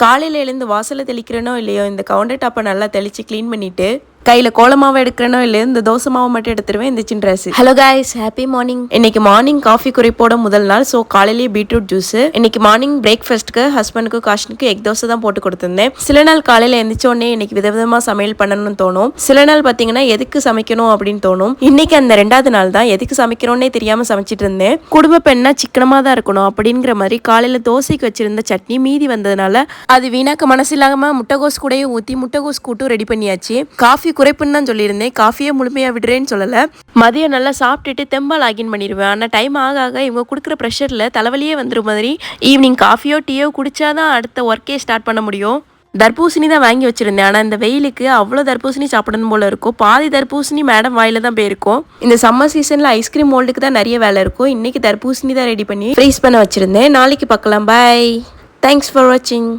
காலையில எழுந்து வாசலை தெளிக்கிறேனோ இல்லையோ இந்த கவுண்டர் டாப்பை நல்லா தெளிச்சு க்ளீன் பண்ணிட்டு கையில கோலமாவை எடுக்கிறனோ இல்லையோ இந்த தோசை மாவை மட்டும் எடுத்துருவேன் இந்த Chinras. Hello guys, happy morning. இன்னைக்கு மார்னிங் காஃபி குறைப்போட முதல் நாள். ஸோ காலையிலேயே பீட்ரூட் ஜூஸ். இன்னைக்கு மார்னிங் பிரேக்ஃபாஸ்ட்க்கு ஹஸ்பண்டுக்கும் காஷ்னுக்கு எக் தோசை தான் போட்டு கொடுத்துருந்தேன். சில நாள் காலையில எந்திரிச்ச உடனே இன்னைக்கு விதவிதமா சமையல் பண்ணணும்னு தோணும். சில நாள் பாத்தீங்கன்னா எதுக்கு சமைக்கணும் அப்படின்னு தோணும். இன்னைக்கு அந்த 2வது நாள் தான் எதுக்கு சமைக்கிறோன்னே தெரியாம சமைச்சிட்டு இருந்தேன். குடும்ப பெண்ணா சிக்கனமா தான் இருக்கணும் அப்படிங்கிற மாதிரி காலையில தோசைக்கு வச்சிருந்த சட்னி மீதி வந்ததுனால அது வீணாக்க மனசு இல்லாம முட்டைகோஸ் கூடயே ஊத்தி முட்டைகோஸ் கூட்டும் ரெடி பண்ணியாச்சு. காஃபி குறைப்புன்னு தான் சொல்லியிருந்தேன். காஃபியே முழுமையா விடுறேன்னு சொல்லல. மதியம் நல்லா சாப்பிட்டுட்டு தெம்பால் லாகின் பண்ணிடுவேன். ஆனால் டைம் ஆக ஆக இவங்க கொடுக்குற ப்ரெஷரில் தலைவலியே வந்துடும் மாதிரி ஈவினிங் காஃபியோ டீயோ குடிச்சாதான் அடுத்த ஒர்க்கே ஸ்டார்ட் பண்ண முடியும். தர்பூசணி தான் வாங்கி வச்சிருந்தேன். ஆனால் இந்த வெயிலுக்கு அவ்வளோ தர்பூசணி சாப்பிடணும் போல இருக்கும். பாதி தர்பூசணி மேடம் வாயில தான் போயிருக்கும். இந்த சம்மர் சீசனில் ஐஸ்கிரீம் மோல்டுக்கு தான் நிறைய வேலை இருக்கும். இன்னைக்கு தர்பூசணி தான் ரெடி பண்ணி ஃப்ரீஸ் பண்ண வச்சிருந்தேன். நாளைக்கு பார்க்கலாம். பாய். தேங்க்ஸ் ஃபார் வாட்சிங்.